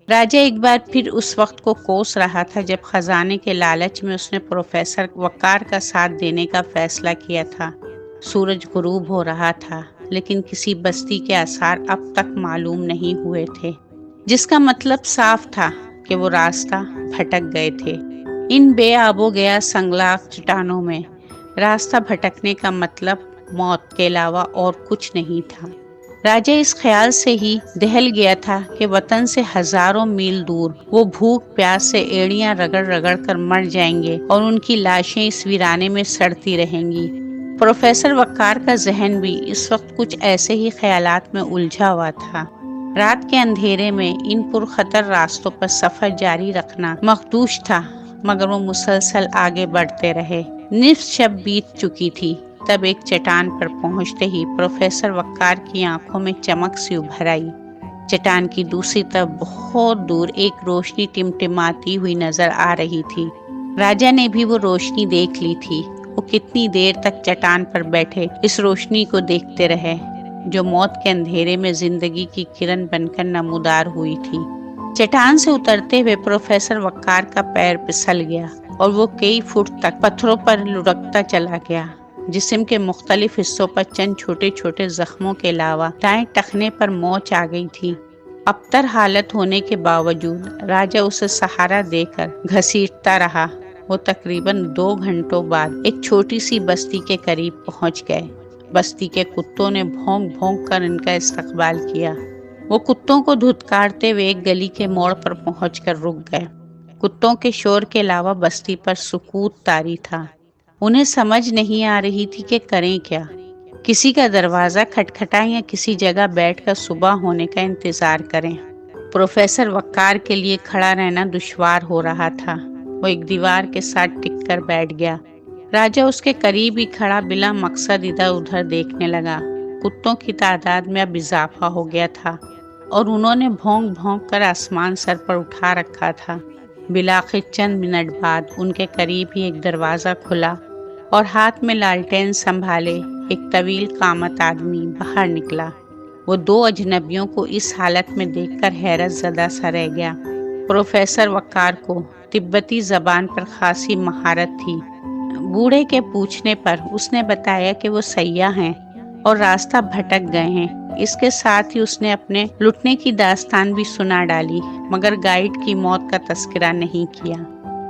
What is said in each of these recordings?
راجا ایک بار پھر اس وقت کو کوس رہا تھا جب خزانے کے لالچ میں اس نے پروفیسر وقار کا ساتھ دینے کا فیصلہ کیا تھا۔ سورج غروب ہو رہا تھا، لیکن کسی بستی کے آثار اب تک معلوم نہیں ہوئے تھے، جس کا مطلب صاف تھا کہ وہ راستہ بھٹک گئے تھے۔ ان بے آب و گیا سنگلاخ چٹانوں میں راستہ بھٹکنے کا مطلب موت کے علاوہ اور کچھ نہیں تھا۔ راجا اس خیال سے ہی دہل گیا تھا کہ وطن سے ہزاروں میل دور وہ بھوک پیاس سے ایڑیاں رگڑ رگڑ کر مر جائیں گے اور ان کی لاشیں اس ویرانے میں سڑتی رہیں گی۔ پروفیسر وقار کا ذہن بھی اس وقت کچھ ایسے ہی خیالات میں الجھا ہوا تھا۔ رات کے اندھیرے میں ان پرخطر راستوں پر سفر جاری رکھنا مخدوش تھا، مگر وہ مسلسل آگے بڑھتے رہے۔ نصف شب بیت چکی تھی، تب ایک چٹان پر پہنچتے ہی پروفیسر وقار کی آنکھوں میں چمک سی ابھر آئی۔ چٹان کی دوسری طرف بہت دور ایک روشنی ٹمٹماتی ہوئی نظر آ رہی تھی۔ راجا نے بھی وہ روشنی دیکھ لی تھی۔ وہ کتنی دیر تک چٹان پر بیٹھے اس روشنی کو دیکھتے رہے، جو موت کے اندھیرے میں زندگی کی کرن بن کر نمودار ہوئی تھی۔ چٹان سے اترتے ہوئے پروفیسر وقار کا پیر پھسل گیا اور وہ کئی فٹ تک پتھروں پر لڑکتا چلا گیا۔ جسم کے مختلف حصوں پر چند چھوٹے چھوٹے زخموں کے علاوہ دائیں ٹخنے پر موچ آ گئی تھی۔ ابتر حالت ہونے کے باوجود راجا اسے سہارا دے کر گھسیٹتا رہا۔ وہ تقریباً 2 گھنٹوں بعد ایک چھوٹی سی بستی کے قریب پہنچ گئے۔ بستی کے کتوں نے بھونک بھونک کر ان کا استقبال کیا۔ وہ کتوں کو دھتکارتے ہوئے ایک گلی کے موڑ پر پہنچ کر رک گئے۔ کتوں کے شور کے علاوہ بستی پر سکوت طاری تھا۔ انہیں سمجھ نہیں آ رہی تھی کہ کریں کیا۔ کسی کا دروازہ کھٹکھٹائیں یا کسی جگہ بیٹھ کر صبح ہونے کا انتظار کریں۔ پروفیسر وقار کے لیے کھڑا رہنا دشوار ہو رہا تھا۔ وہ ایک دیوار کے ساتھ ٹک کر بیٹھ گیا۔ راجا اس کے قریب ہی کھڑا بلا مقصد ادھر ادھر دیکھنے لگا۔ کتوں کی تعداد میں اب اضافہ ہو گیا تھا اور انہوں نے بھونک بھونک کر آسمان سر پر اٹھا رکھا تھا۔ بالآخر چند منٹ بعد ان کے قریب ہی ایک دروازہ کھلا اور ہاتھ میں لالٹین سنبھالے ایک طویل قامت آدمی باہر نکلا۔ وہ 2 اجنبیوں کو اس حالت میں دیکھ کر حیرت زدہ سا رہ گیا۔ پروفیسر وقار کو تبتی زبان پر خاصی مہارت تھی۔ بوڑھے کے پوچھنے پر اس نے بتایا کہ وہ سیاح ہیں اور راستہ بھٹک گئے ہیں۔ اس کے ساتھ ہی اس نے اپنے لٹنے کی داستان بھی سنا ڈالی، مگر گائیڈ کی موت کا تذکرہ نہیں کیا۔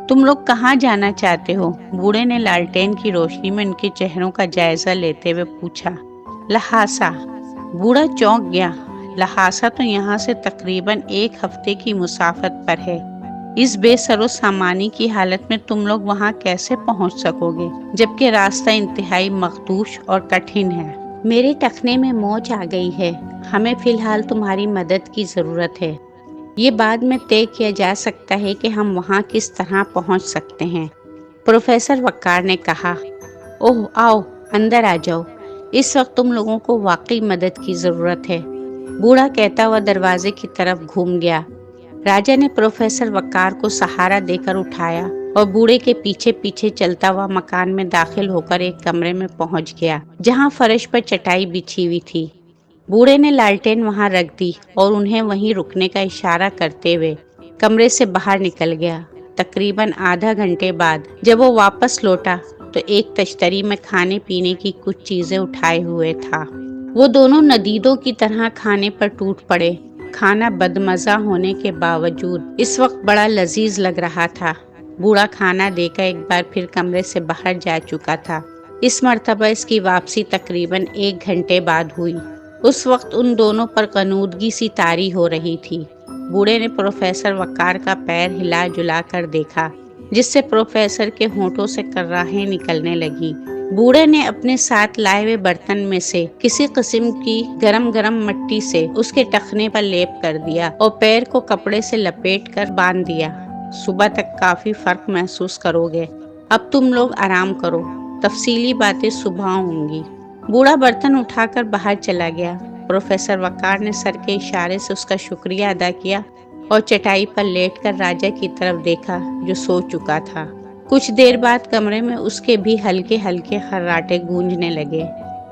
تم لوگ کہاں جانا چاہتے ہو؟ بوڑھے نے لالٹین کی روشنی میں ان کے چہروں کا جائزہ لیتے ہوئے پوچھا۔ لہاسا۔ بوڑھا چونک گیا۔ لہاسا تو یہاں سے تقریباً 1 ہفتے کی مسافت پر ہے۔ اس بے سر و سامانی کی حالت میں تم لوگ وہاں کیسے پہنچ سکو گے، جبکہ راستہ انتہائی مخدوش اور کٹھن ہے؟ میرے ٹخنے میں موچ آ گئی ہے۔ ہمیں فی الحال تمہاری مدد کی ضرورت ہے۔ یہ بعد میں طے کیا جا سکتا ہے کہ ہم وہاں کس طرح پہنچ سکتے ہیں، پروفیسر وقار نے کہا۔ اوہ آؤ، اندر آ جاؤ، اس وقت تم لوگوں کو واقعی مدد کی ضرورت ہے، بوڑھا کہتا ہوا دروازے کی طرف گھوم گیا۔ راجا نے پروفیسر وقار کو سہارا دے کر اٹھایا اور بوڑھے کے پیچھے پیچھے چلتا ہوا مکان میں داخل ہو کر ایک کمرے میں پہنچ گیا جہاں فرش پر چٹائی بچھی ہوئی تھی۔ بوڑھے نے لالٹین وہاں رکھ دی اور انہیں وہیں رکنے کا اشارہ کرتے ہوئے کمرے سے باہر نکل گیا۔ تقریباً آدھا گھنٹے بعد جب وہ واپس لوٹا تو ایک تشتری میں کھانے پینے کی کچھ چیزیں اٹھائے ہوئے تھا۔ وہ دونوں ندیدوں کی طرح کھانے پر ٹوٹ پڑے۔ کھانا بدمزہ ہونے کے باوجود اس وقت بڑا لذیذ لگ رہا تھا۔ بوڑھا کھانا دے کر ایک بار پھر کمرے سے باہر جا چکا تھا۔ اس مرتبہ اس کی واپسی تقریباً 1 گھنٹے بعد ہوئی۔ اس وقت ان دونوں پر غنودگی سی طاری ہو رہی تھی۔ بوڑھے نے پروفیسر وقار کا پیر ہلا جلا کر دیکھا، جس سے پروفیسر کے ہونٹوں سے کراہیں نکلنے لگی۔ بوڑھے نے اپنے ساتھ لائے ہوئے برتن میں سے کسی قسم کی گرم گرم مٹی سے اس کے ٹخنے پر لیپ کر دیا اور پیر کو کپڑے سے لپیٹ کر باندھ دیا۔ صبح تک کافی فرق محسوس کرو گے۔ اب تم لوگ آرام کرو، تفصیلی باتیں صبح ہوں گی۔ بوڑھا برتن اٹھا کر باہر چلا گیا۔ پروفیسر وقار نے سر کے اشارے سے اس کا شکریہ ادا کیا اور چٹائی پر لیٹ کر راجا کی طرف دیکھا جو سو چکا تھا۔ کچھ دیر بعد کمرے میں اس کے بھی ہلکے ہلکے خراٹے گونجنے لگے۔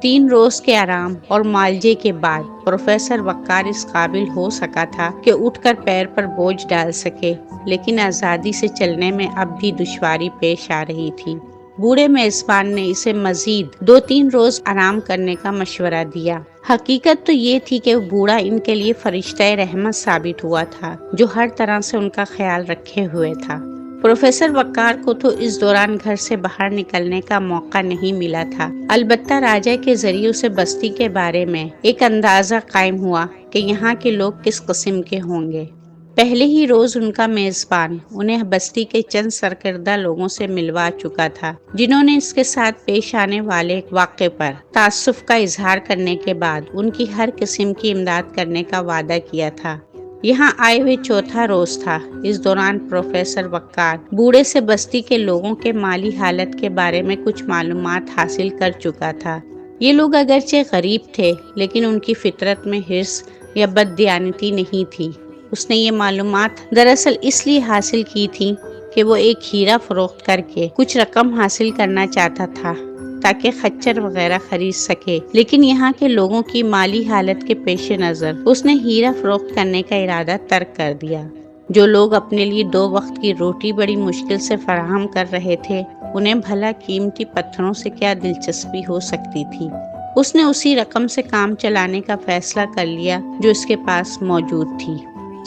3 روز کے آرام اور معالجے کے بعد پروفیسر وقار اس قابل ہو سکا تھا کہ اٹھ کر پیر پر بوجھ ڈال سکے، لیکن آزادی سے چلنے میں اب بھی دشواری پیش آ رہی تھی۔ بوڑھے میزبان نے اسے مزید 2-3 روز آرام کرنے کا مشورہ دیا۔ حقیقت تو یہ تھی کہ وہ بوڑھا ان کے لیے فرشتہ رحمت ثابت ہوا تھا، جو ہر طرح سے ان کا خیال رکھے ہوئے تھا۔ پروفیسر وقار کو تو اس دوران گھر سے باہر نکلنے کا موقع نہیں ملا تھا، البتہ راجہ کے ذریعے اسے بستی کے بارے میں ایک اندازہ قائم ہوا کہ یہاں کے لوگ کس قسم کے ہوں گے۔ پہلے ہی روز ان کا میزبان انہیں بستی کے چند سرکردہ لوگوں سے ملوا چکا تھا، جنہوں نے اس کے ساتھ پیش آنے والے واقعے پر تأسف کا اظہار کرنے کے بعد ان کی ہر قسم کی امداد کرنے کا وعدہ کیا تھا۔ یہاں آئے ہوئے چوتھا روز تھا۔ اس دوران پروفیسر وقار بوڑھے سے بستی کے لوگوں کے مالی حالت کے بارے میں کچھ معلومات حاصل کر چکا تھا۔ یہ لوگ اگرچہ غریب تھے، لیکن ان کی فطرت میں حرص یا بددیانتی نہیں تھی۔ اس نے یہ معلومات دراصل اس لیے حاصل کی تھی کہ وہ ایک ہیرا فروخت کر کے کچھ رقم حاصل کرنا چاہتا تھا تاکہ خچر وغیرہ خرید سکے، لیکن یہاں کے لوگوں کی مالی حالت کے پیش نظر اس نے ہیرا فروخت کرنے کا ارادہ ترک کر دیا۔ جو لوگ اپنے لیے 2 وقت کی روٹی بڑی مشکل سے فراہم کر رہے تھے، انہیں بھلا قیمتی پتھروں سے کیا دلچسپی ہو سکتی تھی؟ اس نے اسی رقم سے کام چلانے کا فیصلہ کر لیا جو اس کے پاس موجود تھی۔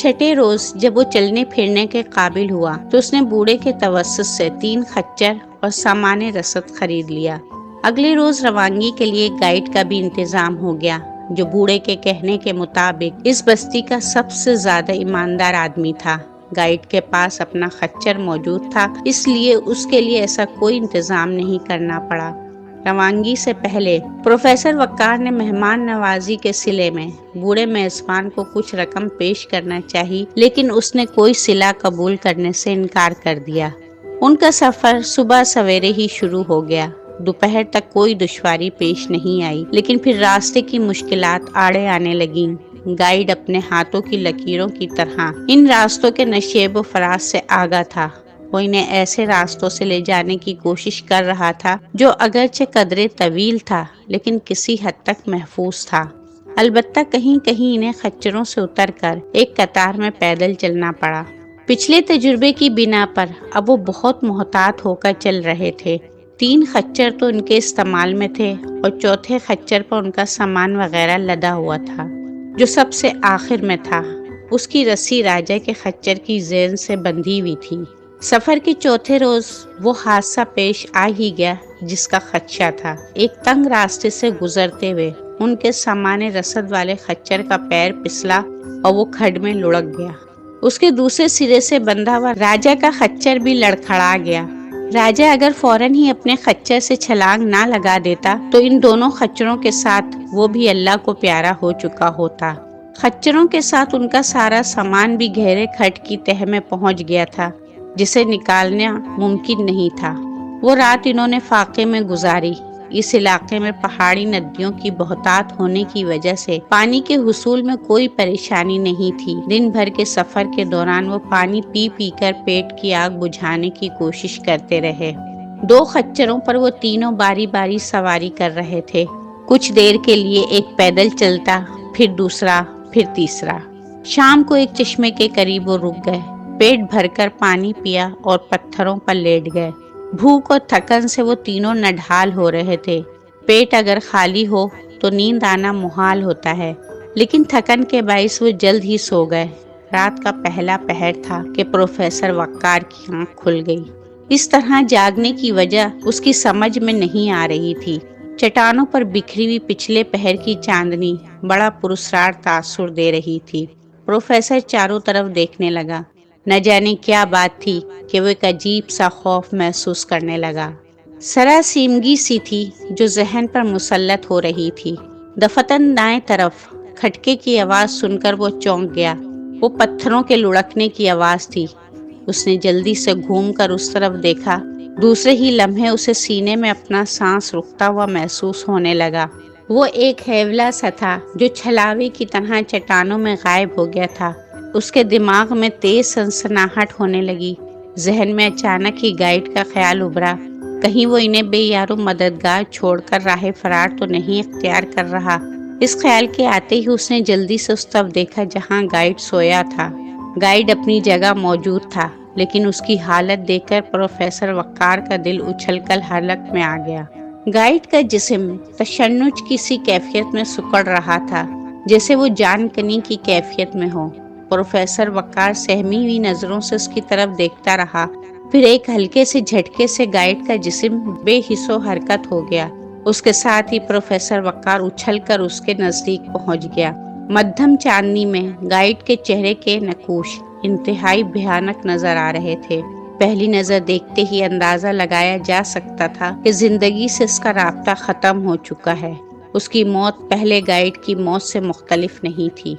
چھٹے روز جب وہ چلنے پھرنے کے قابل ہوا تو اس نے بوڑھے کے توسط سے 3 خچر اور سامان رسد خرید لیا۔ اگلے روز روانگی کے لیے گائیڈ کا بھی انتظام ہو گیا، جو بوڑھے کے کہنے کے مطابق اس بستی کا سب سے زیادہ ایماندار آدمی تھا۔ گائیڈ کے پاس اپنا خچر موجود تھا، اس لیے اس کے لیے ایسا کوئی انتظام نہیں کرنا پڑا۔ روانگی سے پہلے پروفیسر وقار نے مہمان نوازی کے صلے میں بوڑھے میزبان کو کچھ رقم پیش کرنا چاہی، لیکن اس نے کوئی صلہ قبول کرنے سے انکار کر دیا۔ ان کا سفر صبح سویرے ہی شروع ہو گیا۔ دوپہر تک کوئی دشواری پیش نہیں آئی، لیکن پھر راستے کی مشکلات آڑے آنے لگیں۔ گائیڈ اپنے ہاتھوں کی لکیروں کی طرح ان راستوں کے نشیب و فراز سے آگاہ تھا۔ وہ انہیں ایسے راستوں سے لے جانے کی کوشش کر رہا تھا جو اگرچہ قدرے طویل تھا، لیکن کسی حد تک محفوظ تھا۔ البتہ کہیں کہیں انہیں خچروں سے اتر کر ایک قطار میں پیدل چلنا پڑا۔ پچھلے تجربے کی بنا پر اب وہ بہت محتاط ہو کر چل رہے تھے۔ 3 خچر تو ان کے استعمال میں تھے اور چوتھے خچر پر ان کا سامان وغیرہ لدا ہوا تھا، جو سب سے آخر میں تھا۔ اس کی رسی راجہ کے خچر کی زین سے بندھی ہوئی تھی۔ سفر کے چوتھے روز وہ حادثہ پیش آ ہی گیا جس کا خدشہ تھا۔ ایک تنگ راستے سے گزرتے ہوئے ان کے سامان رسد والے خچر کا پیر پسلا اور وہ کھڈ میں لڑک گیا۔ اس کے دوسرے سرے سے بندھا ہوا راجہ کا خچر بھی لڑکھڑا گیا۔ راجہ اگر فوراً ہی اپنے خچر سے چھلانگ نہ لگا دیتا تو ان دونوں خچروں کے ساتھ وہ بھی اللہ کو پیارا ہو چکا ہوتا۔ خچروں کے ساتھ ان کا سارا سامان بھی گہرے کھڈ کی تہہ میں پہنچ گیا تھا، جسے نکالنا ممکن نہیں تھا۔ وہ رات انہوں نے فاقے میں گزاری۔ اس علاقے میں پہاڑی ندیوں کی بہتات ہونے کی وجہ سے پانی کے حصول میں کوئی پریشانی نہیں تھی۔ دن بھر کے سفر کے دوران وہ پانی پی پی کر پیٹ کی آگ بجھانے کی کوشش کرتے رہے۔ 2 خچروں پر وہ تینوں باری باری سواری کر رہے تھے۔ کچھ دیر کے لیے ایک پیدل چلتا، پھر دوسرا، پھر تیسرا۔ شام کو ایک چشمے کے قریب وہ رک گئے، پیٹ بھر کر پانی پیا اور پتھروں پر لیٹ گئے۔ بھوک اور تھکن سے وہ تینوں نڈھال ہو رہے تھے۔ پیٹ اگر خالی ہو تو نیند آنا محال ہوتا ہے، لیکن تھکن کے باعث وہ جلد ہی سو گئے۔ رات کا پہلا پہر تھا کہ پروفیسر وقار کی آنکھ کھل گئی۔ اس طرح جاگنے کی وجہ اس کی سمجھ میں نہیں آ رہی تھی۔ چٹانوں پر بکھری ہوئی پچھلے پہر کی چاندنی بڑا پراسرار تاثر دے رہی تھی۔ پروفیسر چاروں طرف دیکھنے لگا۔ نہ جانے کیا بات تھی کہ وہ ایک عجیب سا خوف محسوس کرنے لگا۔ سراسیمگی سی تھی جو ذہن پر مسلط ہو رہی تھی۔ دفتن دائیں طرف کھٹکے کی آواز سن کر وہ چونک گیا۔ وہ پتھروں کے لڑکنے کی آواز تھی۔ اس نے جلدی سے گھوم کر اس طرف دیکھا۔ دوسرے ہی لمحے اسے سینے میں اپنا سانس رکتا ہوا محسوس ہونے لگا۔ وہ ایک ہیولا سا تھا جو چھلاوے کی طرح چٹانوں میں غائب ہو گیا تھا۔ اس کے دماغ میں تیز سنسناہٹ ہونے لگی۔ ذہن میں اچانک ہی گائیڈ کا خیال ابھرا۔ کہیں وہ انہیں بے یارو مددگار چھوڑ کر راہ فرار تو نہیں اختیار کر رہا۔ اس خیال کے آتے ہی اس نے جلدی سے اس طرف دیکھا جہاں گائیڈ سویا تھا۔ گائیڈ اپنی جگہ موجود تھا، لیکن اس کی حالت دیکھ کر پروفیسر وقار کا دل اچھل کر حلق میں آ گیا۔ گائیڈ کا جسم تشنج کی سی کیفیت میں سکڑ رہا تھا جیسے وہ جان کنی کی کیفیت میں ہو۔ پروفیسر وقار سہمی ہوئی نظروں سے اس کی طرف دیکھتا رہا، پھر ایک ہلکے سے جھٹکے سے گائیڈ کا جسم بے حس و حرکت ہو گیا۔ اس کے ساتھ ہی پروفیسر وقار اچھل کر اس کے نزدیک پہنچ گیا۔ مدھم چاندنی میں گائیڈ کے چہرے کے نقوش انتہائی بھیانک نظر آ رہے تھے۔ پہلی نظر دیکھتے ہی اندازہ لگایا جا سکتا تھا کہ زندگی سے اس کا رابطہ ختم ہو چکا ہے۔ اس کی موت پہلے گائیڈ کی موت سے مختلف نہیں تھی۔